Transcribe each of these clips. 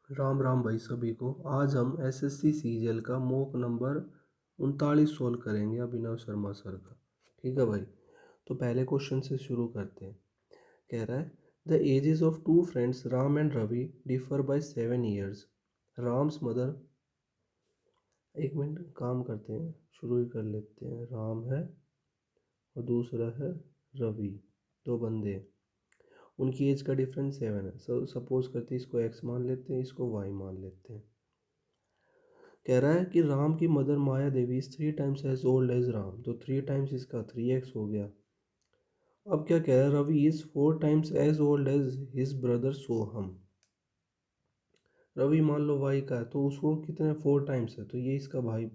राम राम भाई सभी को। आज हम एसएससी सीजीएल का मॉक नंबर 39 सोल्व करेंगे अभिनव शर्मा सर का। ठीक है भाई, तो पहले क्वेश्चन से शुरू करते हैं। कह रहा है the ages of two friends Ram and Ravi differ by 7 years। Ram's mother, एक मिनट काम करते हैं, शुरू ही कर लेते हैं। राम है और दूसरा है रवि, दो बंदे हैं, उनकी एज का डिफरेंस 7 है। सपोज करते हैं इसको एक्स मान लेते हैं, इसको वाई मान लेते हैं। कह रहा है कि राम की mother Maya Devi is 3 times as old as Ram, तो 3 times इसका 3x हो गया। अब क्या कह रहा है, Ravi is 4 times as old as his brother Soham. Ravi मान लो वाई का है, तो उसको कितने 4 times है, तो ये इसका भाई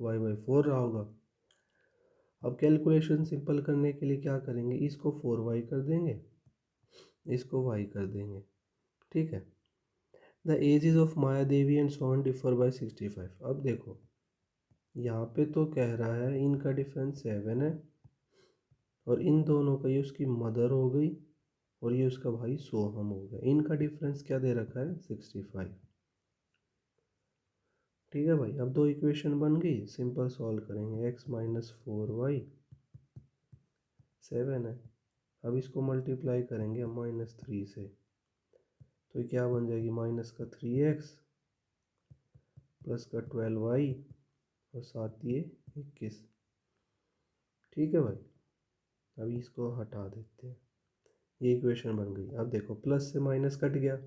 y/4 रहा होगा। अब कैलकुलेशन सिंपल करने के लिए क्या करेंगे, इसको 4y कर देंगे, इसको y कर देंगे। ठीक है। The ages of Maya Devi and Sohan differ by 65। अब देखो यहाँ पे तो कह रहा है इनका डिफरेंस 7 है, और इन दोनों का, ये उसकी मदर हो गई और ये उसका भाई सोहम हो गया। इनका डिफरेंस क्या दे रखा है, 65। ठीक है भाई, अब दो इक्वेशन बन गई, सिंपल सॉल्व करेंगे। x-4y 7 है, अब इसको मल्टीप्लाई करेंगे -3 से, तो ये क्या बन जाएगी, माइनस का 3x प्लस का 12y और साथ ये 21। ठीक है भाई, अभी इसको हटा देते हैं, ये इक्वेशन बन गई। अब देखो प्लस से माइनस कट गया,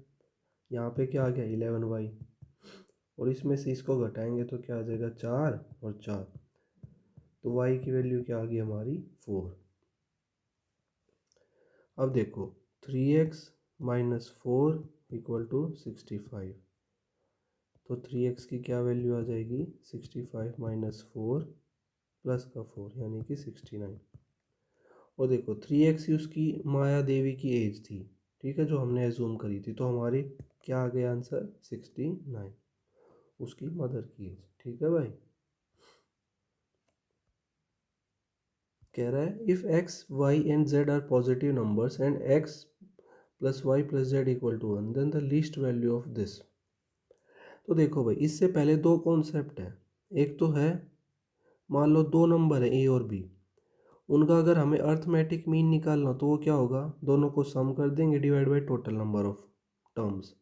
यहाँ पे क्या आ गया 11y, और इसमें से इसको घटाएंगे तो क्या आ जाएगा 4 और 4, तो y की वैल्यू क्या आ गई हमारी 4। अब देखो 3x - 4 = 65, तो 3x की क्या वैल्यू आ जाएगी, 65 - 4 प्लस का 4 यानी कि 69। और देखो 3x उसकी माया देवी की एज थी, ठीक है, जो हमने एज्यूम करी थी, तो हमारी क्या आ गया आंसर 69, उसकी मदर की एज। ठीक है भाई, कह रहा है if X Y and Z are positive numbers and X plus Y plus Z equal to 1 then the least value of this. तो देखो भाई, इससे पहले दो कॉन्सेप्ट है। एक तो है, मान लो दो नंबर है ए और बी, उनका अगर हमें अर्थमेटिक मीन निकालना तो वो क्या होगा, दोनों को सम कर देंगे divide by total number of terms.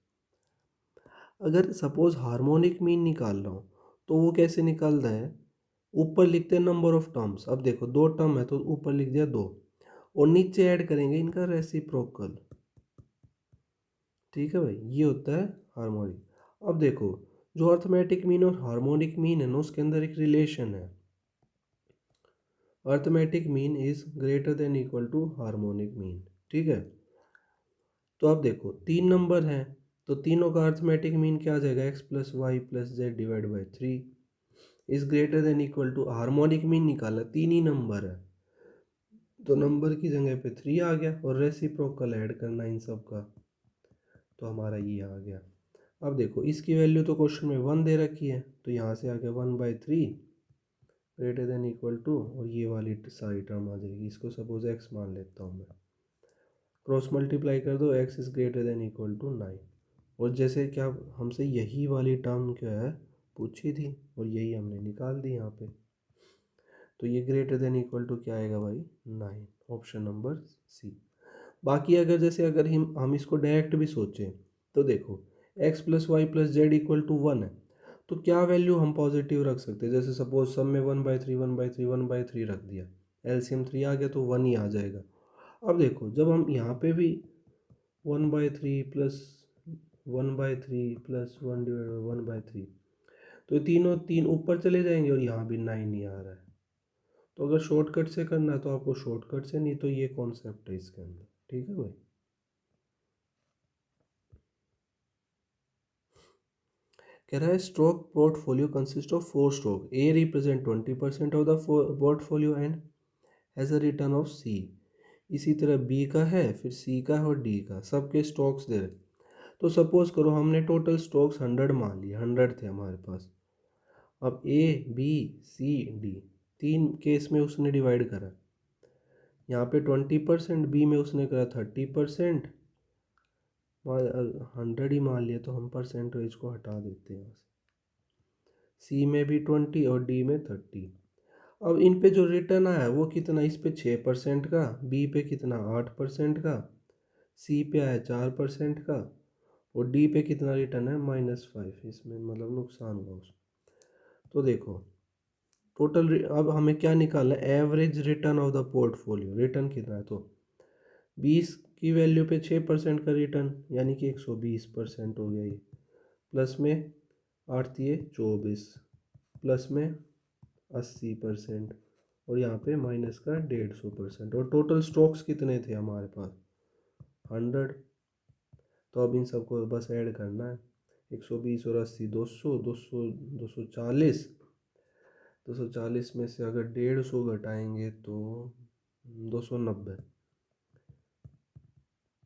अगर सपोज हार्मोनिक मीन निकाल रहा हूँ तो वो कैसे निकालता है, ऊपर लिखते हैं नंबर ऑफ टर्म्स। अब देखो दो टर्म है तो ऊपर लिख दिया 2, और नीचे ऐड करेंगे इनका रेसिप्रोकल। ठीक है भाई, ये होता है हार्मोनिक। अब देखो जो अर्थमेटिक मीन और हार्मोनिक मीन है ना, उसके अंदर एक रिलेशन है, arithmetic mean is greater than equal to harmonic mean. ठीक है, तो अब देखो तीन नंबर हैं, तो तीनों का अर्थमेटिक मीन क्या आ जाएगा, X plus Y plus Z divide by 3 is greater than equal to, harmonic mean निकाला, तीन ही नंबर है तो नंबर की जगह पे 3 आ गया, और रेसिप्रोकल ऐड करना इन सब का, तो हमारा ये आ गया। अब देखो इसकी वैल्यू तो क्वेश्चन में 1 दे रखी है, तो यहाँ से आ गया 1/3 ग्रेटर देन इक्वल टू, और ये वाली सारी टर्म आ जाएगी, इसको सपोज एक्स मान लेता हूँ मैं, क्रॉस मल्टीप्लाई कर दो, X is greater than equal to 9। और जैसे क्या हमसे यही वाली टर्म क्या है पूछी थी, और यही हमने निकाल दी यहाँ पे, तो ये ग्रेटर देन इक्वल टू क्या आएगा भाई 9, ऑप्शन नंबर सी। बाकी अगर जैसे अगर हम इसको डायरेक्ट भी सोचें तो देखो x plus Y plus Z equal to 1 है, तो क्या वैल्यू हम पॉजिटिव रख सकते हैं, जैसे सपोज सब में 1/3 1/3 1/3 रख दिया, एलसीएम 3 आ गया तो 1 ही आ जाएगा। अब देखो जब हम यहाँ पे भी 1/3 प्लस 1/3 प्लस 1 डिवाइड बाई 1/3, तो ये तीनों तीन ऊपर चले जाएंगे और यहाँ भी 9 ही आ रहा है। तो अगर शॉर्टकट से करना है तो आपको शॉर्टकट से, नहीं तो ये कॉन्सेप्ट है इसके अंदर। ठीक है भाई, कह रहा है stock portfolio consist of 4 stock, A represent 20% of the portfolio and has a return of C. इसी तरह बी का है, फिर सी का है और डी का, सबके स्टॉक्स दे रहे। तो सपोज करो हमने टोटल स्टॉक्स 100 मान लिए, 100 थे हमारे पास। अब ए बी सी डी तीन केस में उसने डिवाइड करा, यहाँ पे 20%, बी में उसने करा 30%, 100 ही मान लिया तो हम परसेंटेज को हटा देते हैं यहाँ से। सी में भी 20 और डी में 30। अब इन पे जो रिटर्न आया वो कितना, इस पे 6% का, बी पे कितना 8% का, सी पे आया 4% का, और डी पे कितना रिटर्न है -5। इसमें मतलब नुकसान हुआ उसको। तो देखो टोटल अब हमें क्या निकालना है, average return of the portfolio. Return कितना है, तो 20 की वैल्यू पे 6% का रिटर्न यानी कि 120% हो गया ये। प्लस में 8×3 = 24, प्लस में 80%, और यहाँ पे माइनस का 150%। और टोटल स्टॉक्स कितने थे हमारे पास 100। तो अब इन सबको बस ऐड करना है, 120 और 80 200, 240। 240 में से अगर 150 घटाएंगे तो 290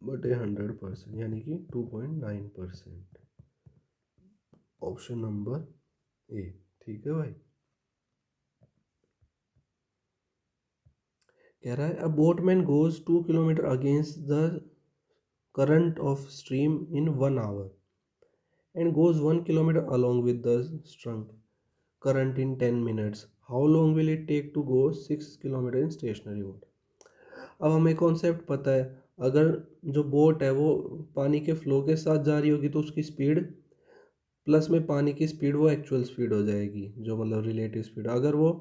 बटे 100%, यानी कि 2.9%। Option number A. ठीक है भाई। कह रहा है a boatman goes 2 kilometre against the current of stream in 1 hour and goes 1 kilometer along with the strong current in 10 minutes. How long will it take to go 6 kilometer in stationary water? अब हमें concept पता है, अगर जो boat है वो पानी के फ्लो के साथ जा रही होगी तो उसकी स्पीड प्लस में पानी की स्पीड वो एक्चुअल स्पीड हो जाएगी, जो मतलब रिलेटिव स्पीड। अगर वो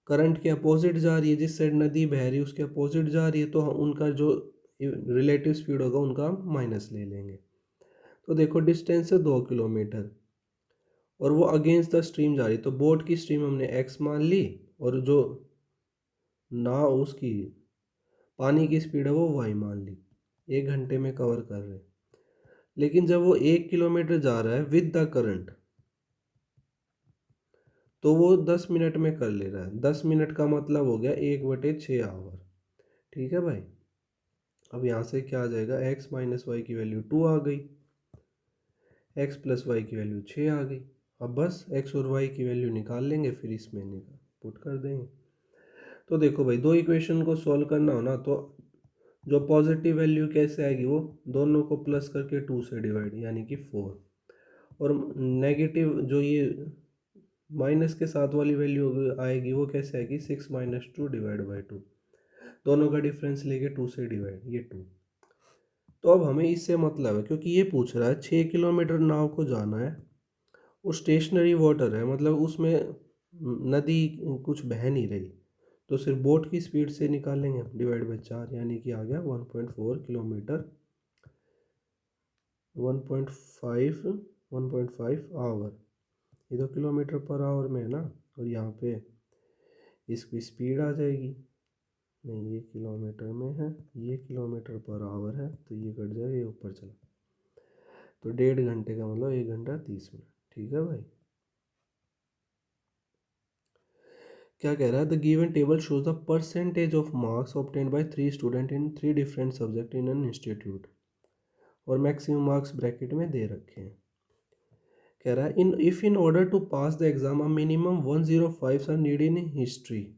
करंट के अपोजिट जा रही है, जिस साइड नदी बह रही है उसके अपोजिट जा रही है, तो उनका जो रिलेटिव स्पीड होगा उनका माइनस ले लेंगे। तो देखो डिस्टेंस है 2 किलोमीटर और वो अगेंस्ट द स्ट्रीम जा रही, तो बोट की स्ट्रीम हमने एक्स मान ली और जो ना उसकी पानी की स्पीड है वो वाई मान ली। 1 घंटे में कवर कर रहे हैं। लेकिन जब वो 1 किलोमीटर जा रहा है विद द करंट तो वो 10 मिनट में कर ले रहा है। 10 मिनट का मतलब हो गया 1/6 आवर। ठीक है भाई। अब यहाँ से क्या आ जाएगा, x माइनस वाई की वैल्यू 2 आ गई, x प्लस वाई की वैल्यू 6 आ गई। अब बस x और y की वैल्यू निकाल लेंगे, फिर इसमें पुट कर देंगे। तो देखो भाई, दो इक्वेशन को सॉल्व करना हो ना तो जो पॉजिटिव वैल्यू कैसे आएगी, वो दोनों को प्लस करके 2 से डिवाइड यानी कि 4, और नेगेटिव जो ये माइनस के साथ वाली वैल्यू आएगी वो कैसे आएगी, 6 - 2 ÷ 2। दोनों का डिफरेंस लेके 2 से डिवाइड, ये 2। तो अब हमें इससे मतलब है, क्योंकि ये पूछ रहा है 6 किलोमीटर नाव को जाना है, वो स्टेशनरी वाटर है, मतलब उसमें नदी कुछ बह नहीं रही, तो सिर्फ बोट की स्पीड से निकालेंगे /4, यानी कि आ गया 1.4 किलोमीटर, 1.5 आवर। ये तो किलोमीटर पर आवर में है ना, और यहाँ पे इसकी स्पीड आ जाएगी, नहीं ये किलोमीटर में है, ये किलोमीटर पर आवर है, तो ये कट जाएगा, ये ऊपर चला, तो 1.5 घंटे का मतलब 1 घंटा 30 मिनट। ठीक है भाई। क्या कह रहा है, the given table shows the percentage of marks obtained by 3 student in 3 different subject in an institute, और मैक्सिमम मार्क्स ब्रैकेट में दे रखे हैं। कह रहा है in if in order to pass the exam minimum 105 are need in history.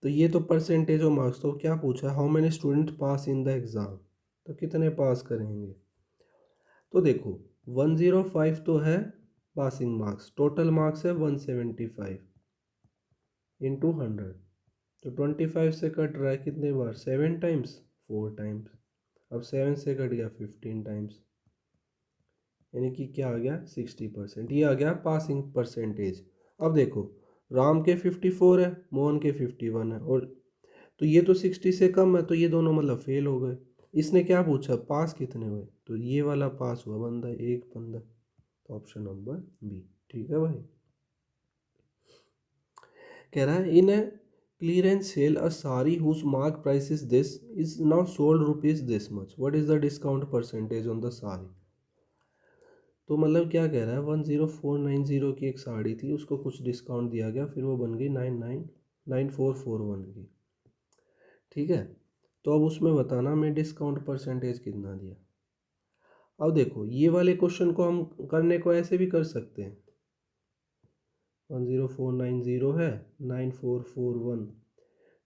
तो ये तो परसेंटेज ऑफ मार्क्स, तो क्या पूछा है, how many student pass in the exam, तो कितने पास करेंगे। तो देखो 105 तो है पासिंग मार्क्स, टोटल मार्क्स है 175 इंटू 100, तो 25 से कट रहा है कितने बार, 7 टाइम्स, 4 टाइम्स। अब 7 से कट गया 15 टाइम्स, यानी कि क्या आ गया 60%। ये आ गया पासिंग परसेंटेज। अब देखो राम के 54 है, मोहन के 51 है, और तो ये तो 60 से कम है, तो ये दोनों मतलब फेल हो गए। इसने क्या पूछा, पास कितने हुए, तो ये वाला पास हुआ बंदा एक बंदा, तो ऑप्शन नंबर बी। ठीक है भाई। कह रहा है in a clearance sale a sari whose mark price is this is now sold rupees this much, what is the discount percentage on the sari. तो मतलब क्या कह रहा है, 10490 की एक साड़ी थी, उसको कुछ डिस्काउंट दिया गया, फिर वो बन गई 999441 की। ठीक है। तो अब उसमें बताना मैं डिस्काउंट परसेंटेज कितना दिया। अब देखो ये वाले क्वेश्चन को हम करने को ऐसे भी कर सकते हैं, 10490 है, 9441,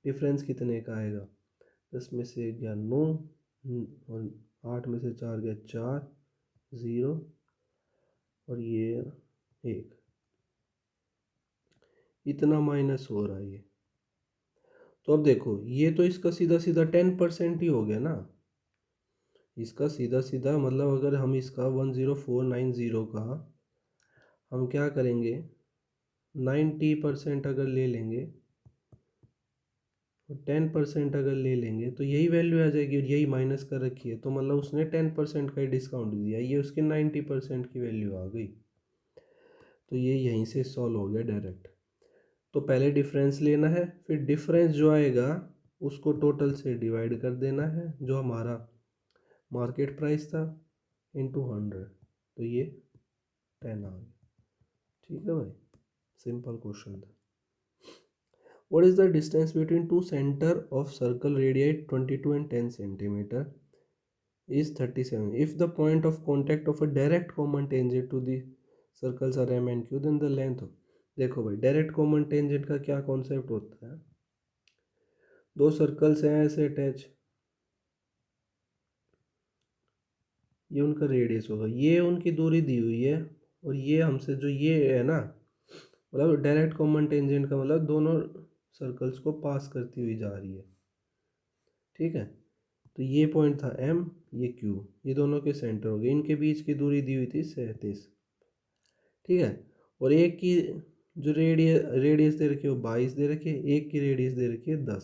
डिफरेंस कितने का आएगा, 10 में से 11 9, और 8 में से 4 गया 4, 0 और ये 1, इतना माइनस हो रहा है ये। तो अब देखो ये तो इसका सीधा सीधा 10% ही हो गया ना, इसका सीधा सीधा मतलब अगर हम इसका 10490 का हम क्या करेंगे 90% अगर ले लेंगे और 10% अगर ले लेंगे तो यही वैल्यू आ जाएगी और यही माइनस कर रखी है, तो मतलब उसने 10% का ही डिस्काउंट दिया, ये उसकी 90% की वैल्यू आ गई। तो ये यहीं से सॉल्व हो गया डायरेक्ट। तो पहले डिफरेंस लेना है, फिर डिफरेंस जो आएगा उसको टोटल से डिवाइड कर देना है जो हमारा मार्केट प्राइस था इंटू 100, तो ये 10 आ गया। ठीक है भाई, सिंपल क्वेश्चन था। What is the distance between two center of circle radii 22 and 10 centimeter is 37? If the point of contact of a direct common tangent to the circles are m and q, then the length of, देखो भाई direct common tangent का क्या concept होता है, दो circles हैं ऐसे attach, ये उनका रेडियस होगा, ये उनकी दूरी दी हुई है और ये हमसे जो ये है ना, मतलब डायरेक्ट कॉमन टेंजेंट का मतलब दोनों सर्कल्स को पास करती हुई जा रही है। ठीक है, तो ये पॉइंट था M, ये Q, ये दोनों के सेंटर हो गए, इनके बीच की दूरी दी हुई थी 37। ठीक है, और एक की जो रेडियस दे रखी है वो 22 दे रखी है, एक की रेडियस दे रखी है 10,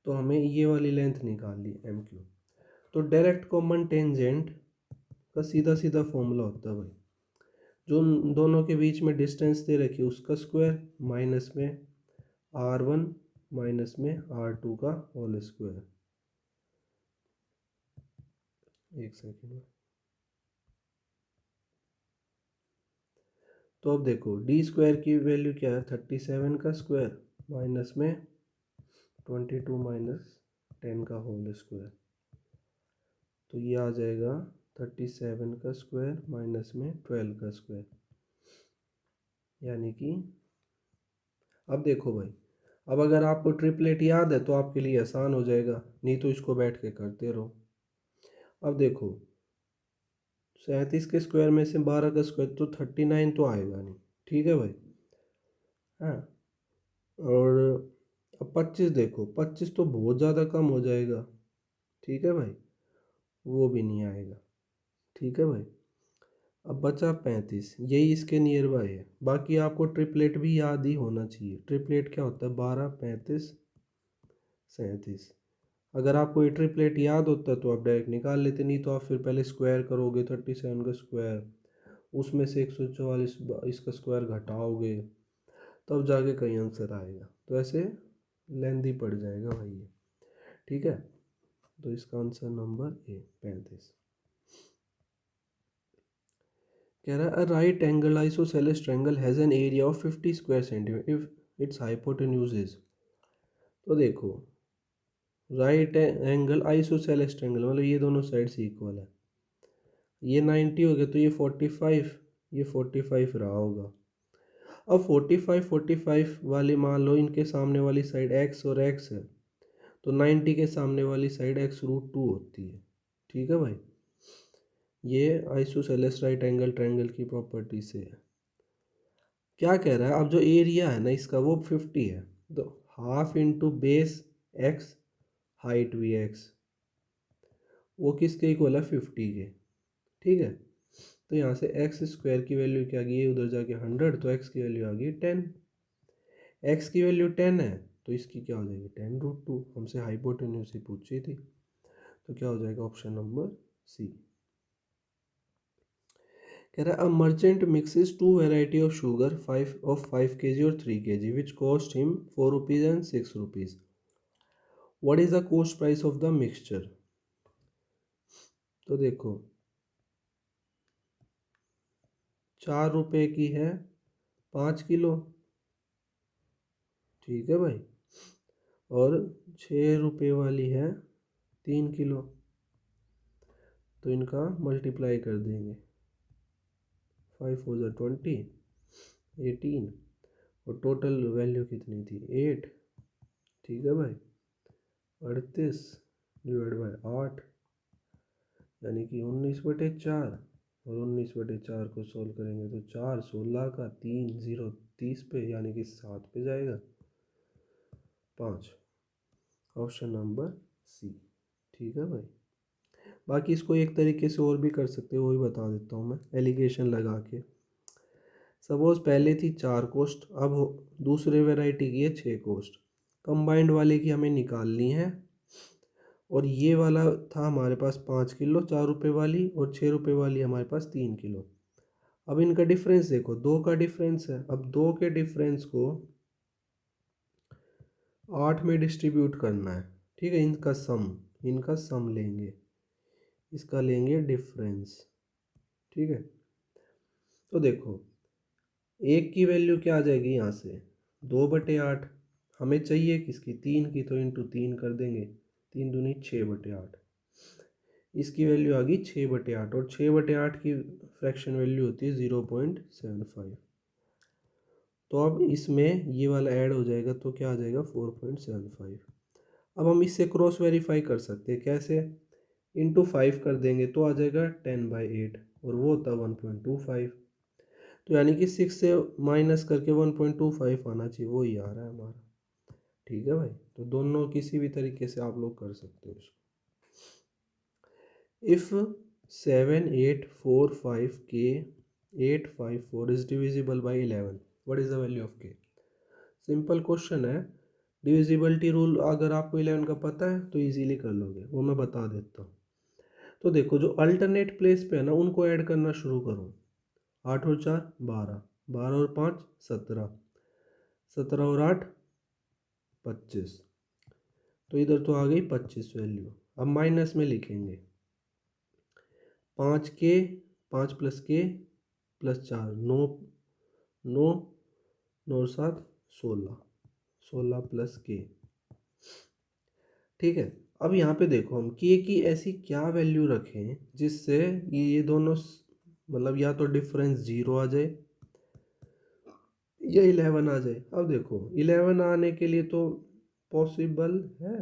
तो हमें ये वाली लेंथ निकालनी है MQ। तो डायरेक्ट कॉमन टेंजेंट का सीधा सीधा फॉर्मूला होता है भाई, जो उन दोनों के बीच में डिस्टेंस दे रखी है उसका स्क्वायर माइनस में R1 माइनस में R2 का होल स्क्वायर। एक सेकेंड में, तो अब देखो डी स्क्वायर की वैल्यू क्या है 37 का स्क्वायर माइनस में 22 माइनस 10 का होल स्क्वायर, तो ये आ जाएगा 37 का स्क्वायर माइनस में 12 का स्क्वायर, यानी कि अब देखो भाई, अब अगर आपको ट्रिपलेट याद है तो आपके लिए आसान हो जाएगा, नहीं तो इसको बैठ के करते रहो। अब देखो 37 के स्क्वायर में से 12 का स्क्वायर तो 39 तो आएगा नहीं। ठीक है भाई, हाँ, और अब 25 देखो, 25 तो बहुत ज़्यादा कम हो जाएगा। ठीक है भाई, वो भी नहीं आएगा। ठीक है भाई, अब बचा 35, यही इसके नियर बाय है। बाकी आपको ट्रिपलेट भी याद ही होना चाहिए, ट्रिपलेट क्या होता है 12 35 37। अगर आपको ये ट्रिपलेट याद होता तो आप डायरेक्ट निकाल लेते, नहीं तो आप फिर पहले स्क्वायर करोगे 37 का स्क्वायर, उसमें से 144 इसका स्क्वायर घटाओगे, तब जाके कहीं आंसर आएगा, तो ऐसे लेंदी पड़ जाएगा भाई ये। ठीक है, तो इसका आंसर नंबर ए 35। कह रहा है right angle isosceles triangle has an area of 50 square centimetre if it's hypotenuse is, तो देखो राइट एंगल आइसोसेलेस ट्रायंगल मतलब ये दोनों साइड्स इक्वल है, ये 90 हो गया तो ये 45, ये 45 रहा होगा। अब 45 45 वाली मान लो इनके सामने वाली साइड x और x है, तो 90 के सामने वाली साइड x√2 होती है। ठीक है भाई, ये आइसोसेलेस राइट एंगल ट्रायंगल की प्रॉपर्टी से है। क्या कह रहा है, अब जो एरिया है ना इसका वो 50 है, तो half into base x height भी एक्स, वो किसके इक्वल है 50 के। ठीक है, तो यहाँ से एक्स स्क्वायर की वैल्यू क्या आ गई, उधर जाके 100, तो एक्स की वैल्यू आ गई 10, एक्स की वैल्यू 10 है तो इसकी क्या हो जाएगी 10√2, हमसे हाइपोटेन्यूज ही पूछी थी, तो क्या हो जाएगा ऑप्शन नंबर सी। कह रहा है a merchant mixes two variety of sugar 5 kg और 3 kg which cost him 4 rupees and 6 rupees, what is the cost price of the mixture. तो देखो 4 रुपये की है 5 किलो, ठीक है भाई, और 6 रुपये वाली है 3 किलो, तो इनका मल्टीप्लाई कर देंगे, 5 4 20 18, और टोटल वैल्यू कितनी थी 8। ठीक है भाई, 38 डिवाइड बाय 8, यानी कि 19/4, और 19/4 को सोल्व करेंगे तो 4 16 का, 3 0 30 पे, यानी कि 7 पे जाएगा। 5, ऑप्शन नंबर सी। ठीक है भाई। बाकी इसको एक तरीके से और भी कर सकते हो, वही बता देता हूँ मैं एलिगेशन लगा के। सपोज पहले थी 4 कोस्ट, अब दूसरे वैरायटी की है 6 कोस्ट। कंबाइंड वाले की हमें निकालनी है, और ये वाला था हमारे पास 5 किलो 4 रुपये वाली, और 6 रुपये वाली हमारे पास 3 किलो। अब इनका डिफरेंस देखो, 2 का डिफरेंस है। अब 2 के डिफरेंस को 8 में डिस्ट्रीब्यूट करना है। ठीक है, इनका सम लेंगे, इसका लेंगे डिफरेंस। ठीक है, तो देखो एक की वैल्यू क्या आ जाएगी यहाँ से, 2/8। हमें चाहिए किसकी, 3 की, तो इंटू 3 कर देंगे, 3 दूनी 6/8। इसकी वैल्यू आ गई 6/8, और 6/8 की फ्रैक्शन वैल्यू होती है 0.75। तो अब इसमें ये वाला ऐड हो जाएगा तो क्या आ जाएगा 4.75। अब हम इससे क्रॉस वेरीफाई कर सकते हैं, कैसे, इंटू 5 कर देंगे तो आ जाएगा 10/8, और वो होता है 1.25। तो यानी कि 6 से माइनस करके 1.25 आना चाहिए, वो ही आ रहा है हमारा। ठीक है भाई, तो दोनों किसी भी तरीके से आप लोग कर सकते हो इसको। If 7 8 4 5 k 8 5 4 is divisible by 11, what is the value of के। सिंपल क्वेश्चन है। डिविजिबिलिटी रूल अगर आपको 11 का पता है तो इजीली कर लोगे, वो मैं बता देता हूँ। तो देखो जो अल्टरनेट प्लेस पे है ना, उनको ऐड करना शुरू करो। 8 और 4 12, 12 और 5 17, 17 और 8 25। तो इधर तो आ गई 25 वैल्यू। अब माइनस में लिखेंगे 5 के, 5 + k + 4 9, 9 9 और 7 16, 16 + k। ठीक है, अब यहाँ पे देखो हम के की ऐसी क्या वैल्यू रखें जिससे ये दोनों मतलब या तो डिफरेंस 0 आ जाए या 11 आ जाए। अब देखो 11 आने के लिए तो पॉसिबल है,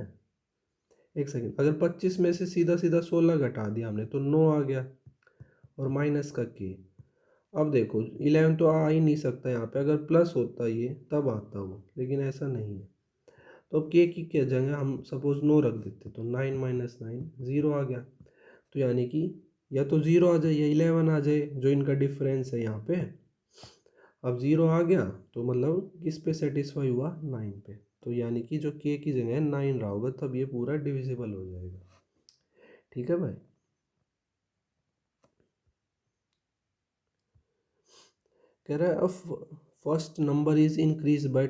एक सेकेंड, अगर 25 में से सीधा सीधा 16 घटा दिया हमने तो 9 आ गया, और माइनस का के। अब देखो 11 तो आ ही नहीं सकता यहाँ पे, अगर प्लस होता ये तब आता वो, लेकिन ऐसा नहीं है। तो अब के की क्या जगह हम सपोज 9 रख देते तो 9 - 9 0 आ गया। तो यानी कि या तो 0 आ जाए या 11 आ जाए, जो इनका डिफरेंस है यहाँ पे। अब 0 आ गया तो मतलब किस पे सेटिस्फाई हुआ, 9 पे। तो यानी कि जो के की जगह 9 रहा होगा तब ये पूरा डिविजिबल हो जाएगा। ठीक है भाई। कह रहा है अब first number is increase by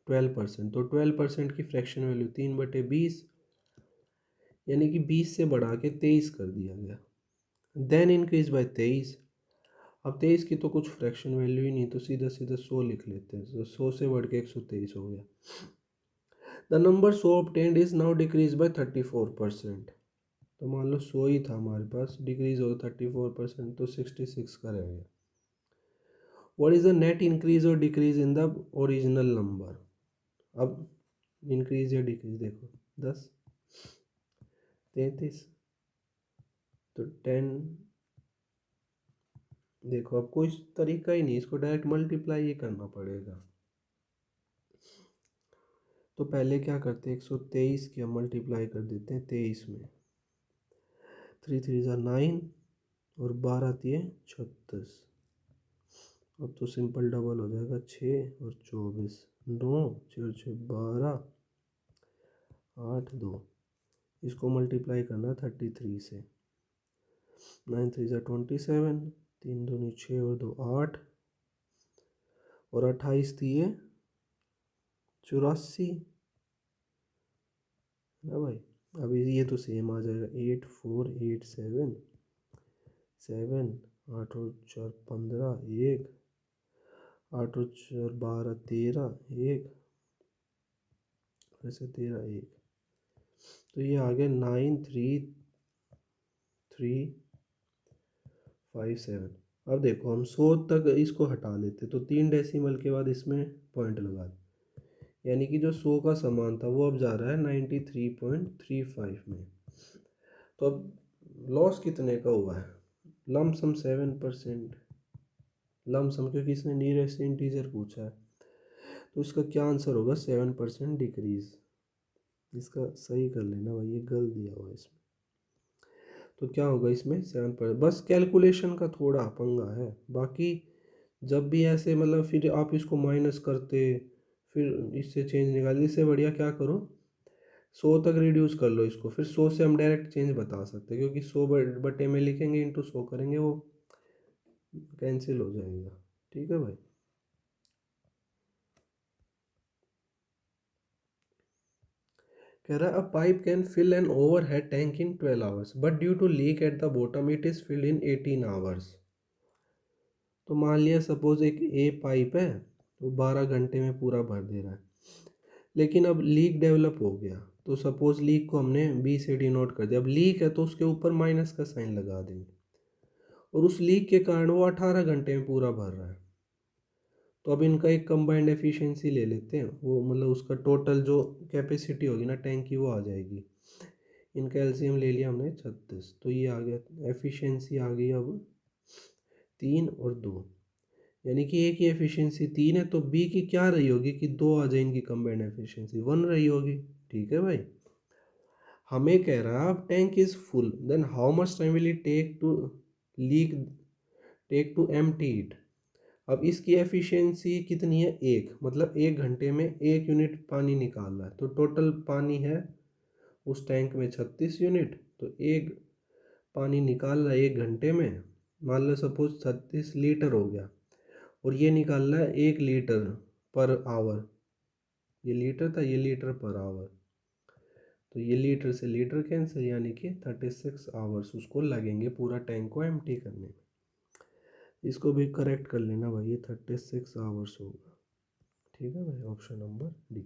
12%। तो 12% की फ्रैक्शन वैल्यू 3/20, यानी कि 20 से बढ़ा के 23 कर दिया गया। Then increase by 23। अब 23 की तो कुछ फ्रैक्शन वैल्यू ही नहीं, तो सीधा सीधा 100 लिख लेते हैं, तो 100 से बढ़ के 123 हो गया। The number so obtained is now decrease by 34%। तो मान लो 100 ही था हमारे पास, डिक्रीज हो 34%, तो 66 का रह गया। What is the net increase or decrease in the original number. अब इंक्रीज या डिक्रीज देखो, 10 33, तो 10। देखो अब कोई तरीका ही नहीं, इसको डायरेक्ट मल्टीप्लाई ही करना पड़ेगा। तो पहले क्या करते हैं, 123 की हम मल्टीप्लाई कर देते हैं 23 में। 3 3 ज़ा 9, और 12 दिए 36। अब तो सिंपल डबल हो जाएगा, 6 और 24, 9 6 6 12, 8 2। इसको मल्टीप्लाई करना 33 से। 9 3 ज़ा 27, 3 दूनी 6 और 2 8, और 28 दिए 84 ना भाई। अभी ये तो सेम आ जाएगा, 8 4 8 7 7, 8 और 4 15 1, 8 और 4 12 13 1, ऐसे 13 1। तो ये आ गया 9 3 3 5 7। अब देखो हम 100 तक इसको हटा लेते तो 3 डेसिमल के बाद इसमें पॉइंट लगा दे, यानी कि जो 100 का समान था वो अब जा रहा है 93.35 में। तो अब लॉस कितने का हुआ है? लमसम 7%। लमसम क्योंकि इसने नियरेस्ट इंटीजर पूछा है, तो इसका क्या आंसर होगा? 7% डिक्रीज। इसका सही कर लेना भाई, ये गलत दिया हुआ है इसमें। तो क्या होगा इसमें? 7%। बस कैलकुलेशन का थोड़ा पंगा है, बाकी जब भी ऐसे मतलब फिर आप इसको माइनस करते, फिर इससे चेंज निकाल, इससे बढ़िया क्या करो, 100 तक रिड्यूस कर लो इसको, फिर 100 से हम डायरेक्ट चेंज बता सकते हैं, क्योंकि 100 बटे में लिखेंगे इंटू 100 करेंगे वो कैंसिल हो जाएगा। ठीक है भाई। कह रहा है a pipe can fill an overhead tank in 12 hours but due to leak at the bottom it is filled in 18 hours. तो मान लिया सपोज एक ए पाइप है, वो 12 घंटे में पूरा भर दे रहा है, लेकिन अब लीक डेवलप हो गया, तो सपोज लीक को हमने बी से डिनोट कर दिया। अब लीक है तो उसके ऊपर माइनस का साइन लगा देंगे, और उस लीक के कारण वो 18 घंटे में पूरा भर रहा है। तो अब इनका एक कंबाइंड एफिशिएंसी ले लेते हैं, वो मतलब उसका टोटल जो कैपेसिटी होगी ना टैंक की वो आ जाएगी। इनका एलसीएम ले लिया हमने 36, तो ये आ गया एफिशिएंसी आ गई अब 3 और 2, यानी कि ए की एफिशिएंसी 3 है, तो बी की क्या रही होगी कि 2 आ जाए, इनकी कंबाइंड एफिशिएंसी 1 रही होगी। ठीक है भाई। हमें कह रहा है अब tank is full then how much time will it leak take to empty it. अब इसकी एफिशिएंसी कितनी है? 1, मतलब 1 घंटे में 1 यूनिट पानी निकाल रहा है, तो टोटल पानी है उस टैंक में 36 यूनिट। तो एक पानी निकाल रहा है 1 घंटे में, मान लो सपोज 36 लीटर हो गया, और ये निकाल रहा है 1 लीटर पर आवर। ये लीटर था, ये लीटर पर आवर, तो ये लीटर से लीटर कैंसिल, यानी कि 36 आवर्स उसको लगेंगे पूरा टैंक को एम्प्टी करने में। इसको भी करेक्ट कर लेना भाई, ये 36 आवर्स होगा। ठीक है भाई, ऑप्शन नंबर डी।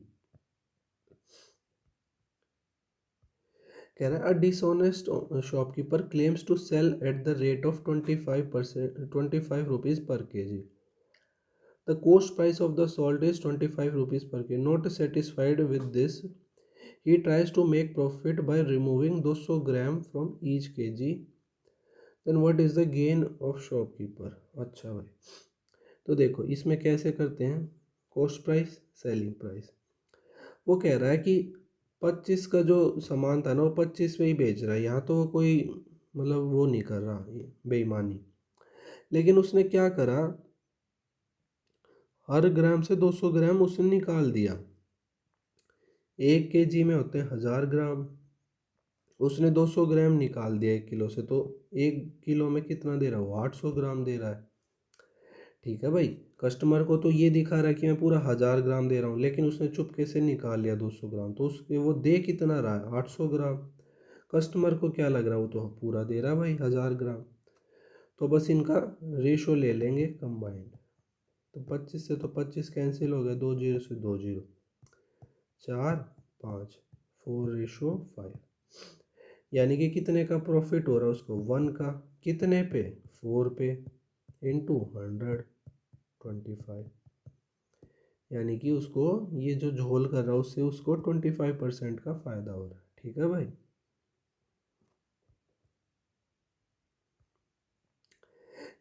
कह रहा है a dishonest shopkeeper claims to sell at the rate of 25 rupees per KG. The cost price of the salt is 25 rupees per K. Not satisfied with this he tries to make profit by removing 200 gram from each KG, then what is the gain of shopkeeper. अच्छा भाई, तो देखो इसमें कैसे करते हैं, cost price selling price. वो कह रहा है कि 25 का जो सामान था ना वो 25 में ही बेच रहा है, यहाँ तो कोई मतलब वो नहीं कर रहा बेईमानी। लेकिन उसने क्या करा, हर ग्राम से 200 ग्राम उसने निकाल दिया। 1 केजी में होते हैं 1000 ग्राम, उसने 200 ग्राम निकाल दिया 1 किलो से, तो 1 किलो में कितना दे रहा है वो? 800 ग्राम दे रहा है। ठीक है भाई, कस्टमर को तो ये दिखा रहा है कि मैं पूरा 1000 ग्राम दे रहा हूँ, लेकिन उसने चुपके से निकाल लिया 200 ग्राम, तो उसके वो दे कितना रहा है? 800 ग्राम। कस्टमर को क्या लग रहा है, वो तो पूरा दे रहा है भाई 1000 ग्राम। तो बस इनका रेशो ले लेंगे कंबाइंड, तो 25 से तो 25 कैंसिल हो गया, 2 जीरो से 2 जीरो, 4 5, 4:5, यानी कि कितने का प्रॉफिट हो रहा है उसको? 1 का। कितने पे? 4 पे, इंटू 125, यानी कि उसको ये जो झोल कर रहा है उससे उसको 25% का फ़ायदा हो रहा है। ठीक है भाई।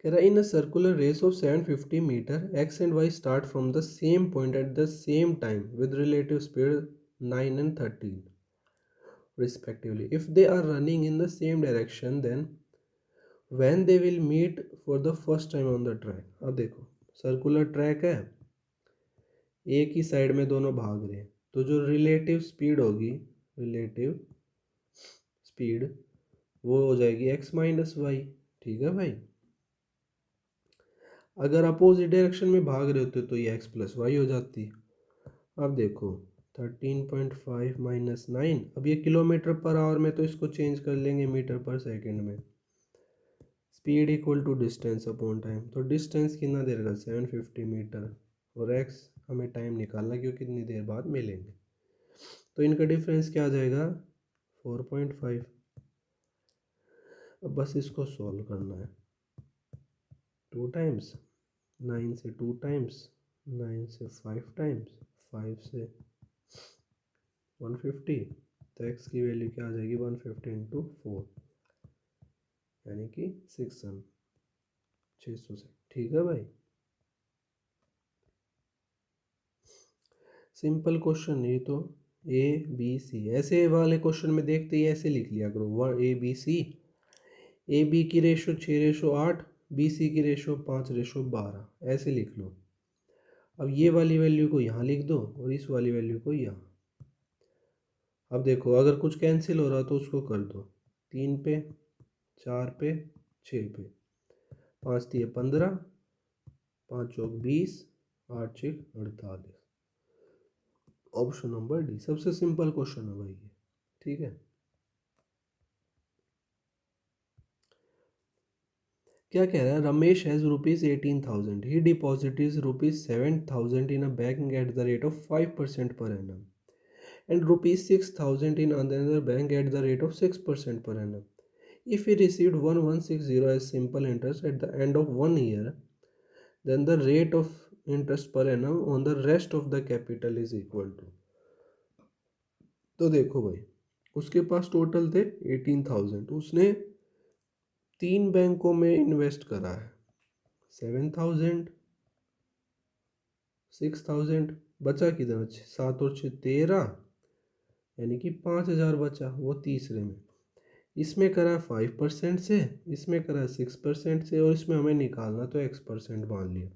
कह रहा है in a circular race of 750 metre X and Y start from the same point at the same time with relative speed 9 and 13 respectively. If they are running in the same direction, then when they will meet for the first time on the track। अब देखो circular track है, एक ही side में दोनों भाग रहे हैं, तो जो रिलेटिव स्पीड होगी, रिलेटिव स्पीड वो हो जाएगी एक्स माइनस वाई। ठीक है भाई। अगर अपोजिट डायरेक्शन में भाग रहे होते तो ये एक्स प्लस वाई हो जाती। अब देखो 13.5 माइनस 9, अब ये किलोमीटर पर आवर में, तो इसको चेंज कर लेंगे मीटर पर सेकेंड में। Speed equal to distance upon time, तो डिस्टेंस कितना दे रहा है? 750 मीटर, और एक्स हमें टाइम निकालना है क्योंकि कितनी देर बाद मिलेंगे, तो इनका डिफरेंस क्या आ जाएगा? 4.5। अब बस इसको सॉल्व करना है। 2 टाइम्स 9 से 2 टाइम्स, 9 से 5 टाइम्स, 5 से 150, तो एक्स की वैल्यू क्या आ जाएगी? 150 इंटू 4, यानी कि 600 से। ठीक है भाई, सिंपल क्वेश्चन ये तो। ए बी सी ऐसे वाले क्वेश्चन में देखते ही ऐसे लिख लिया करो, 1 A B C, A B की रेशो 6:8, बी सी की रेशो 5:12, ऐसे लिख लो। अब ये वाली वैल्यू को यहाँ लिख दो और इस वाली वैल्यू को यहाँ। अब देखो अगर कुछ कैंसिल हो रहा तो उसको कर दो, 3 पे, 4 पे, 6 पे, 5 3 15, 5 चौक 20, 8 6 48। ऑप्शन नंबर डी सबसे सिंपल क्वेश्चन है भाई ये। ठीक है, क्या कह रहा है, Ramesh has ₹18,000, he deposit ₹7,000 in a bank at the rate of 5% per annum and ₹6,000 in another bank at the rate of 6% per annum. If he received 1160 as simple interest at the end of 1 year, then the rate of interest per annum on the rest of the capital is equal to। तो देखो भाई, उसके पास total थे 18,000, उसने 3 बैंकों में invest करा है, 7,000, 6,000, बचा किधर, 7 और 6 13, यानी कि 5,000 बचा वो तीसरे में। इसमें करा 5% से, इसमें करा 6% से, और इसमें हमें निकालना तो X% मान लिया।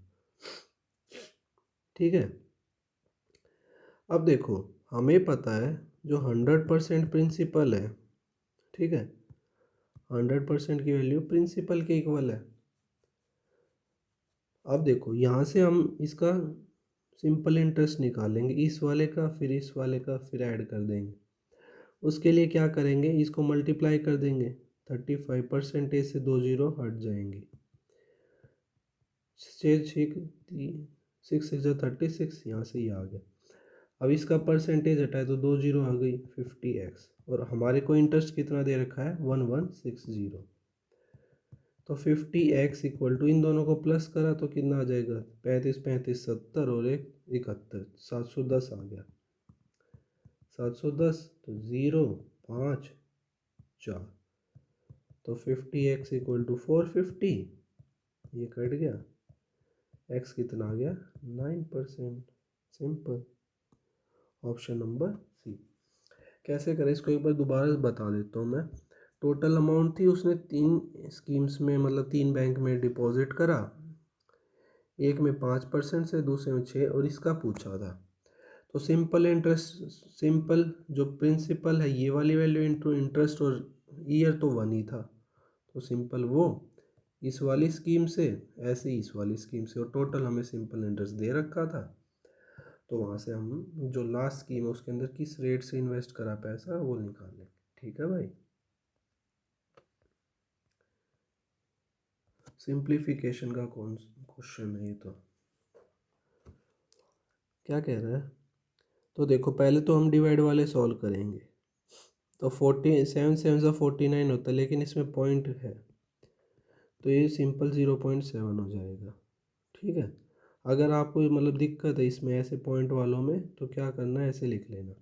ठीक है, अब देखो हमें पता है जो 100% प्रिंसिपल है, ठीक है, 100% की वैल्यू प्रिंसिपल के इक्वल है। अब देखो यहाँ से हम इसका सिंपल इंटरेस्ट निकालेंगे, इस वाले का, फिर इस वाले का, फिर ऐड कर देंगे। उसके लिए क्या करेंगे, इसको मल्टीप्लाई कर देंगे, 35% से 2 जीरो हट जाएंगे, 6 6 36, यहाँ से ही आ गया। अब इसका परसेंटेज हटाए तो 2 जीरो आ गई, 50x, और हमारे को इंटरेस्ट कितना दे रखा है, 1160। तो 50x इक्वल टू, इन दोनों को प्लस करा तो कितना आ जाएगा, 35 35 70 और 1 71, 710 आ गया। 710 तो 0 5 4, तो 50x इक्वल टू 450, ये कट गया, x कितना आ गया, 9%। Simple, option number C. कैसे करें इसको एक बार दोबारा बता देता हूँ मैं। टोटल अमाउंट थी, उसने 3 स्कीम्स में, मतलब 3 बैंक में डिपॉजिट करा, एक में 5% से, दूसरे में 6, और इसका पूछा था। तो सिंपल इंटरेस्ट, सिंपल जो प्रिंसिपल है ये वाली वैल्यू इंटू इंटरेस्ट, और ईयर तो 1 ही था, तो सिंपल वो इस वाली स्कीम से, ऐसे ही इस वाली स्कीम से, और टोटल हमें सिंपल इंटरेस्ट दे रखा था। तो वहाँ से हम जो लास्ट स्कीम है उसके अंदर किस रेट से इन्वेस्ट करा पैसा वो निकाल लेंगे। ठीक है भाई, सिंप्लीफिकेशन का कौन क्वेश्चन है ये तो। क्या कह रहा है, तो देखो पहले तो हम डिवाइड वाले सॉल्व करेंगे। तो 47 7 49 होता है, लेकिन इसमें पॉइंट है तो ये सिंपल 0.7 हो जाएगा। ठीक है, अगर आपको मतलब दिक्कत है इसमें ऐसे पॉइंट वालों में, तो क्या करना है, ऐसे लिख लेना,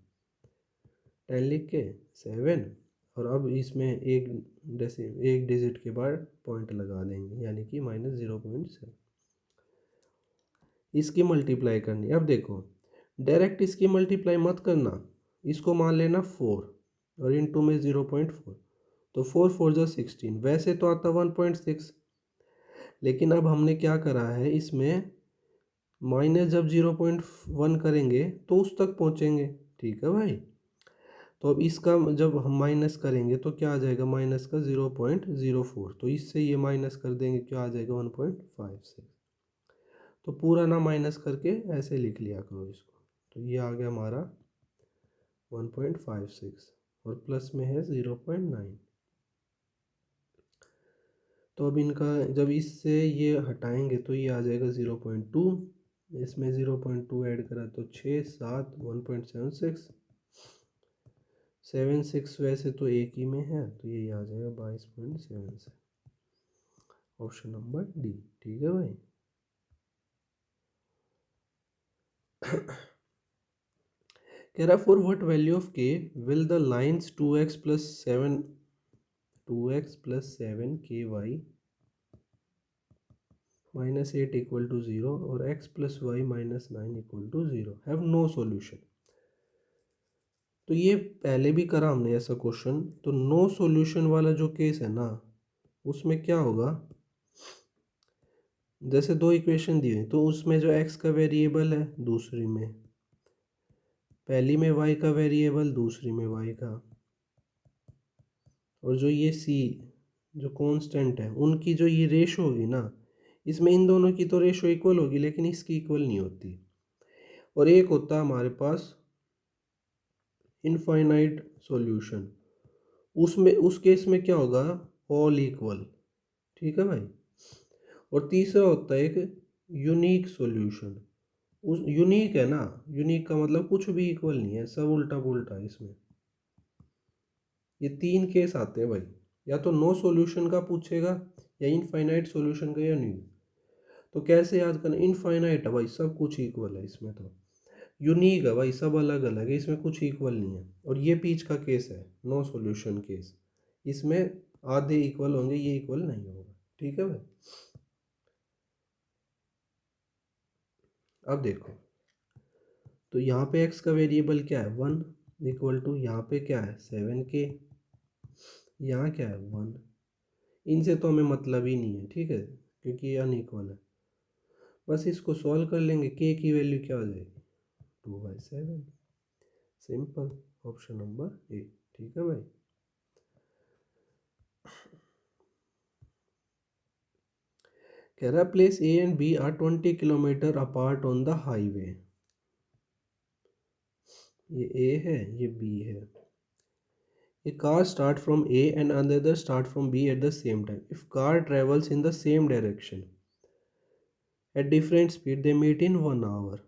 10 लिख के 7, और अब इसमें एक डिजिट के बाद पॉइंट लगा देंगे, यानी कि -0.7। इसकी मल्टीप्लाई करनी, अब देखो डायरेक्ट इसकी मल्टीप्लाई मत करना, इसको मान लेना 4, और इनटू में 0.4, तो 4 4 जा 16, वैसे तो आता 1.6, लेकिन अब हमने क्या करा है इसमें, माइनस जब 0.1 करेंगे तो उस तक पहुँचेंगे। ठीक है भाई, तो अब इसका जब हम माइनस करेंगे तो क्या आ जाएगा, माइनस का 0.04, तो इससे ये माइनस कर देंगे, क्या आ जाएगा, 1.56। तो पूरा ना माइनस करके ऐसे लिख लिया करो इसको, तो ये आ गया हमारा 1.56, और प्लस में है 0.9। तो अब इनका जब इससे ये हटाएंगे तो ये आ जाएगा 0.2, इसमें 0.2 ऐड करा तो 6 7 1.76, 7 6 वैसे तो एक ही में है, तो ये आ जाएगा 22.7 से, ऑप्शन नंबर डी। ठीक है भाई, कह रहा for what value of K will the lines 2x + 7 2x plus 7ky minus 8 equal to 0 और x plus Y minus 9 equal to 0 have no solution. तो ये पहले भी करा हमने ऐसा क्वेश्चन। तो नो सॉल्यूशन वाला जो केस है ना, उसमें क्या होगा, जैसे दो इक्वेशन दी हुई तो उसमें जो x का वेरिएबल है दूसरी में, पहली में y का वेरिएबल दूसरी में y का, और जो ये c जो कांस्टेंट है उनकी जो ये रेशो होगी ना, इसमें इन दोनों की तो रेशो इक्वल होगी लेकिन इसकी इक्वल नहीं होती। और एक होता है हमारे पास इनफाइनाइट सॉल्यूशन, उसमें उस केस में क्या होगा, ऑल इक्वल। ठीक है भाई। और तीसरा होता है एक यूनिक सॉल्यूशन। उस यूनिक है ना, यूनिक का मतलब कुछ भी इक्वल नहीं है, सब उल्टा पुल्टा है इसमें। ये तीन केस आते हैं भाई, या तो नो सॉल्यूशन का पूछेगा या इनफाइनाइट सॉल्यूशन का या यूनिक। तो कैसे याद करना, इनफाइनाइट है भाई सब कुछ इक्वल है इसमें, तो यूनिक है भाई सब अलग अलग है, इसमें कुछ इक्वल नहीं है। और ये बीच का केस है नो सॉल्यूशन केस, इसमें आधे इक्वल होंगे, ये इक्वल नहीं होगा। ठीक है भाई। अब देखो, तो यहाँ पे x का वेरिएबल क्या है 1 इक्वल टू, यहाँ पे क्या है 7k, यहाँ क्या है 1। इनसे तो हमें मतलब ही नहीं है, ठीक है, क्योंकि ये अनइक्वल है। बस इसको सॉल्व कर लेंगे, k की वैल्यू क्या हो जाएगी 2/7। Simple, option number A. ठीक है भाई। कह रहा है place A and B are 20 kilometre apart on the highway. ये ए है, ये बी है। A car start from A and another start from B at the same time. If car travels in the same direction at different speed, they meet in 1 hour.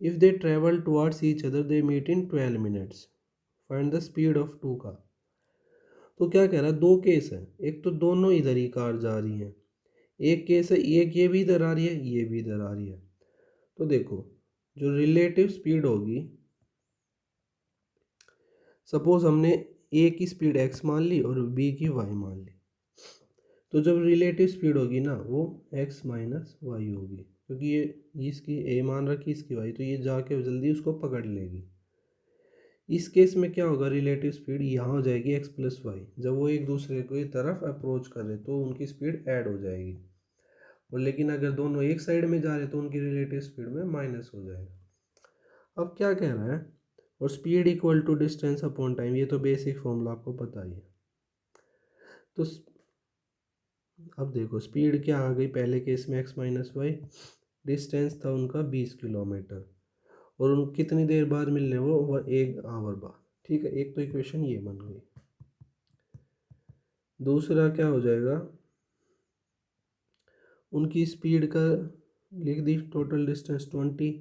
If they travel towards each other, they meet in 12 minutes. Find the speed of two car. तो क्या कह रहा है, दो case है। एक तो दोनों इधर ही कार जा रही हैं, एक केस है एक ये भी इधर आ रही है ये भी इधर आ रही है। तो देखो, जो रिलेटिव स्पीड होगी, सपोज हमने ए की स्पीड x मान ली और बी की y मान ली, तो जब रिलेटिव स्पीड होगी ना वो x माइनस वाई होगी, क्योंकि ये इसकी a मान रखी इसकी y, तो ये जाके जल्दी उसको पकड़ लेगी। इस केस में क्या होगा, रिलेटिव स्पीड यहाँ हो जाएगी x प्लस वाई, जब वो एक दूसरे को तरफ अप्रोच कर रहे तो उनकी स्पीड ऐड हो जाएगी। और लेकिन अगर दोनों एक साइड में जा रहे तो उनकी रिलेटिव स्पीड में माइनस हो जाएगा। अब क्या कह रहा है, और speed equal to distance upon time, ये तो बेसिक फॉर्मूला आपको पता ही है। तो अब देखो स्पीड क्या आ गई, पहले केस में x माइनस वाई, डिस्टेंस था उनका 20 किलोमीटर, और उन कितनी देर बाद मिलने वो 1 आवर बाद। ठीक है, एक तो इक्वेशन ये बन गई। दूसरा क्या हो जाएगा, उनकी स्पीड का लिख दी टोटल डिस्टेंस 20,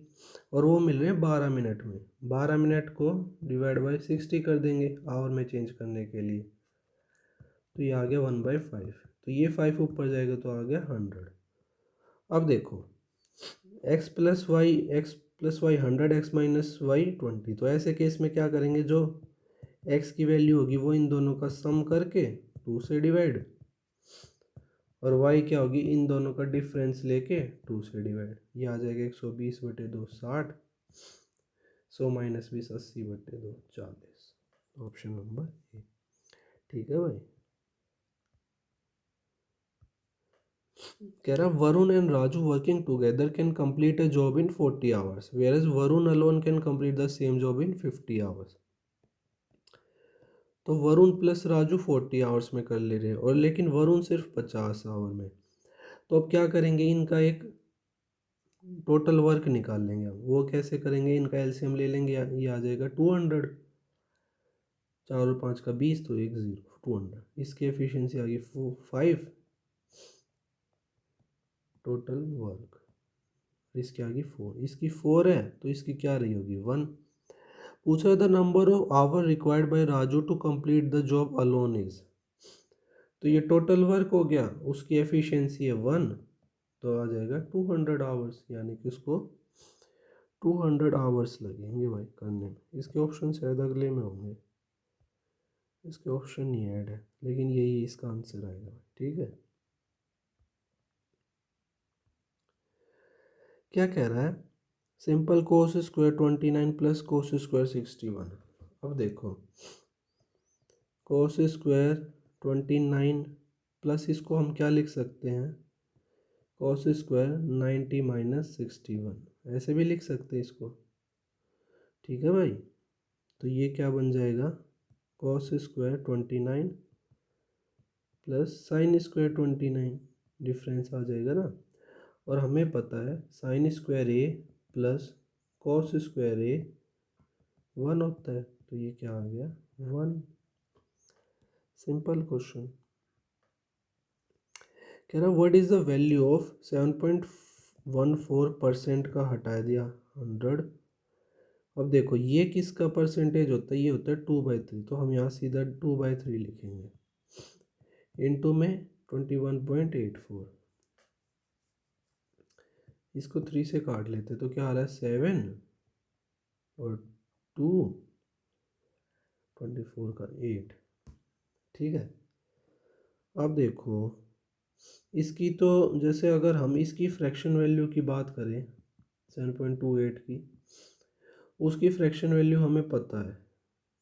और वो मिल रहे हैं 12 मिनट में। 12 मिनट को डिवाइड बाई 60 कर देंगे आवर में चेंज करने के लिए, तो ये आ गया 1/5। तो ये 5 ऊपर जाएगा तो आ गया 100। अब देखो x plus Y 100, x minus Y 20। तो ऐसे केस में क्या करेंगे, जो x की वैल्यू होगी वो इन दोनों का सम करके 2 से डिवाइड, और y क्या होगी इन दोनों का डिफरेंस लेके 2 से डिवाइड। ये आ जाएगा 120/2 60, 100 माइनस 20 80/2 40। Option number A. ठीक है भाई। कह रहा Varun and Raju working together can complete a job in 40 hours, whereas Varun alone can complete the same job in 50 hours. तो वरुण प्लस राजू 40 आवर्स में कर ले रहे हैं, और लेकिन वरुण सिर्फ 50 आवर में। तो अब क्या करेंगे, इनका एक टोटल वर्क निकाल लेंगे। हम वो कैसे करेंगे, इनका एलसीएम ले लेंगे, ये आ जाएगा 200, 4 और 5 का 20, तो 10 200। इसकी एफिशिएंसी आ गई 5 टोटल वर्क, इसकी आ गई 4, इसकी 4 है तो इसकी क्या रही होगी 1। पूछ रहा the number of hour required by Raju to complete the job alone is. तो ये टोटल वर्क हो गया, उसकी एफिशिएंसी है 1, तो आ जाएगा 200 आवर्स, यानी कि उसको 200 आवर्स लगेंगे भाई करने में। इसके ऑप्शन शायद अगले में होंगे, इसके ऑप्शन नहीं ऐड है, लेकिन यही इसका आंसर आएगा। ठीक है, क्या कह रहा है, simple cos square 29 plus cos square 61। अब देखो कोस स्क्वायर 29 प्लस इसको हम क्या लिख सकते हैं, कॉस स्क्वायर 90 माइनस 61, ऐसे भी लिख सकते हैं इसको। ठीक है भाई, तो ये क्या बन जाएगा, cos square 29 plus sine square 29, difference आ जाएगा ना। और हमें पता है sine square A plus cos square A 1 होता है, तो ये क्या आ गया 1। Simple question. कह रहा what is the value of 7.14% का हटा दिया 100। अब देखो ये किसका परसेंटेज होता है, ये होता है 2/3, तो हम यहाँ सीधा 2/3 लिखेंगे, इनटू में 21.84, इसको 3 से काट लेते तो क्या आ रहा है 7 और 2 24 का 8। ठीक है, अब देखो इसकी तो जैसे अगर हम इसकी फ्रैक्शन वैल्यू की बात करें 7.28 की, उसकी फ्रैक्शन वैल्यू हमें पता है।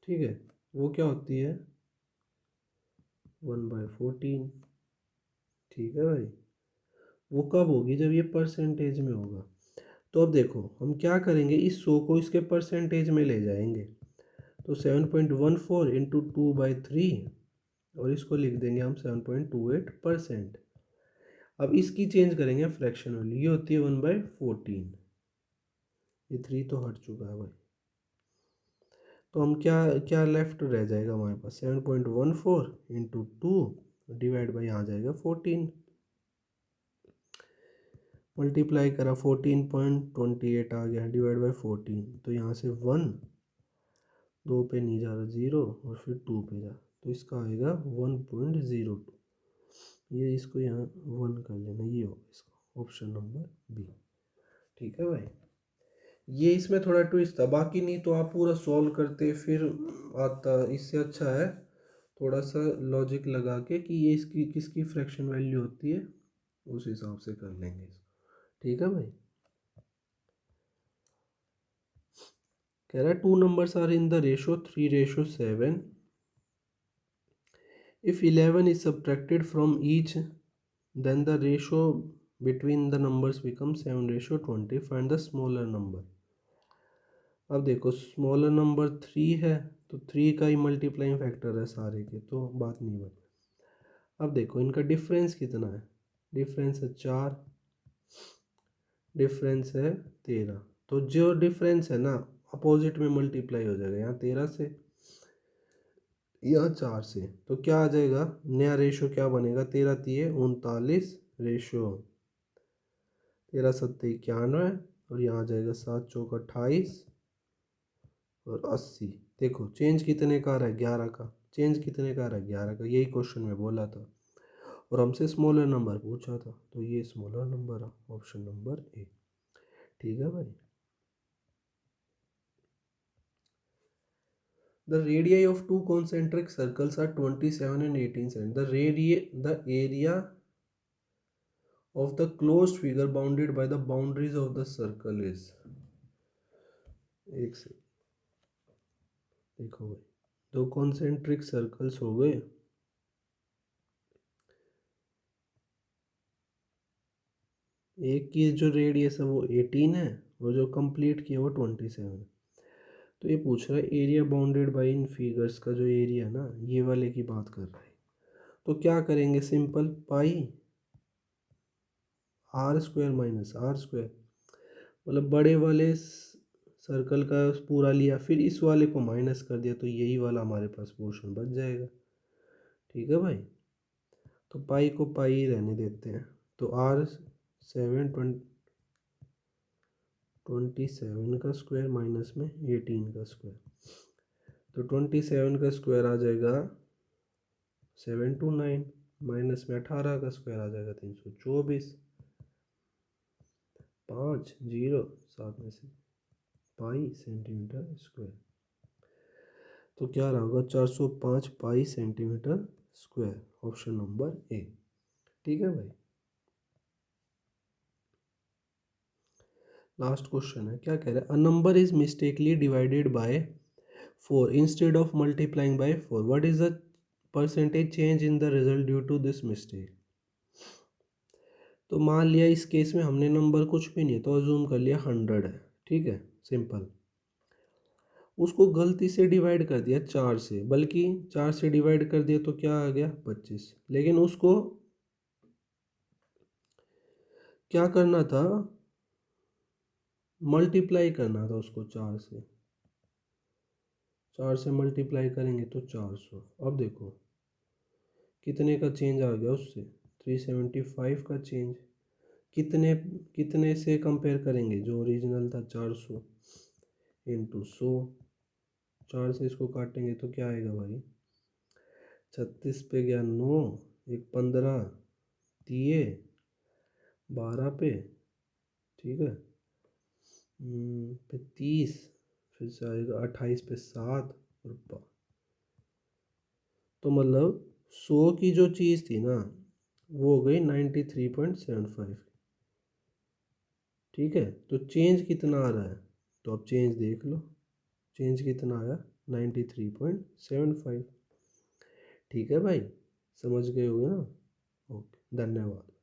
ठीक है, वो क्या होती है 1/14। ठीक है भाई, वो कब होगी, जब ये परसेंटेज में होगा। तो अब देखो हम क्या करेंगे, इस 100 को इसके परसेंटेज में ले जाएंगे, तो 7.14 इंटू 2/3, और इसको लिख देंगे हम 7.28%। अब इसकी चेंज करेंगे फ्रैक्शन वैल्यू, ये होती है 1/14, ये 3 तो हट चुका है भाई। तो हम क्या क्या लेफ्ट रह जाएगा हमारे पास, 7.14 इंटू 2 डिवाइड बाई आ जाएगा 14, मल्टीप्लाई करा 14.28 आ गया, डिवाइड बाई 14, तो यहाँ से 1 2 पे नहीं जा रहा 0, और फिर 2 पे जा, तो इसका आएगा 1.02। ये इसको यहाँ 1 कर लेना, ये होगा इसका ऑप्शन नंबर बी। ठीक है भाई, ये इसमें थोड़ा ट्विस्ट था, बाकी नहीं तो आप पूरा सॉल्व करते फिर आता। इससे अच्छा है थोड़ा सा लॉजिक लगा के कि ये इसकी किसकी फ्रैक्शन वैल्यू होती है, उस हिसाब से कर लेंगे इसको। ठीक है भाई, कह रहा है 2 numbers are in the ratio 3:7। If 11 is subtracted from each, then the ratio between the numbers becomes 7:20। Find the smaller number। अब देखो स्मॉलर नंबर 3 है, तो 3 का ही मल्टीप्लाइंग फैक्टर है सारे के, तो बात नहीं बनी। अब देखो इनका डिफरेंस कितना है, डिफरेंस है 4, डिफरेंस है 13, तो जो डिफरेंस है ना अपोजिट में मल्टीप्लाई हो जाएगा, यहाँ 13 से या 4 से, तो क्या आ जाएगा नया रेशो क्या बनेगा, 13 तिये 39 रेशो 13 सत्ते 91, और यहाँ आ जाएगा 7 चौक 28 और 80। देखो चेंज कितने का आ रहा है 11 का, चेंज कितने का आ रहा है 11 का, यही क्वेश्चन में बोला था और हमसे स्मॉलर नंबर पूछा था, तो ये स्मॉलर नंबर है, ऑप्शन नंबर ए। ठीक है भाई, the radii of two concentric circles are 27 and 18 cm। the area of the closed figure bounded by the boundaries of the circle is। एक से देखो भाई, दो कॉन्सेंट्रिक सर्कल्स हो गए, एक की जो रेडियस है वो 18 है और जो कंप्लीट किया वो 27 है। तो ये पूछ रहा है area bounded by in figures का जो एरिया है ना, ये वाले की बात कर रहा है। तो क्या करेंगे, simple pi r square minus r square, मतलब बड़े वाले सर्कल का पूरा लिया, फिर इस वाले को माइनस कर दिया, तो यही वाला हमारे पास पोर्शन बच जाएगा। ठीक है भाई, तो पाई को पाई ही रहने देते हैं, तो आर 27 का स्क्वायर माइनस में 18 का स्क्वायर, तो 27 का स्क्वायर आ जाएगा 729, माइनस में 18 का स्क्वायर आ जाएगा 324, 5 0 7 में से पाई सेंटीमीटर स्क्वायर। तो क्या रहा होगा 405 पाई centimetre square, option number A. ठीक है भाई। लास्ट क्वेश्चन है, क्या कह रहा है, a number is mistakenly divided by 4 instead of multiplying by 4, what is the percentage change in the result due to this mistake. तो मान लिया इस केस में हमने नंबर कुछ भी नहीं है तो अज्यूम कर लिया 100 है, ठीक है, सिंपल। उसको गलती से डिवाइड कर दिया 4 से, बल्कि 4 से डिवाइड कर दिया तो क्या आ गया 25, लेकिन उसको क्या करना था, मल्टीप्लाई करना था उसको 4 से। 4 से मल्टीप्लाई करेंगे तो 400। अब देखो कितने का चेंज आ गया उससे, 375 का चेंज। कितने कितने से कंपेयर करेंगे, जो ओरिजिनल था 400 इंटू 100। 4 से इसको काटेंगे तो क्या आएगा भाई, 36 पे गया 9, एक 15 दिए 12 पे, ठीक है, फिर 30, फिर से आएगा 28 पे 7 और तो मतलब 100 की जो चीज़ थी ना वो हो गई 93.75। ठीक है, तो चेंज कितना आ रहा है, तो अब चेंज देख लो, चेंज कितना आया 93.75। ठीक है भाई, समझ गए होगे ना। ओके, धन्यवाद।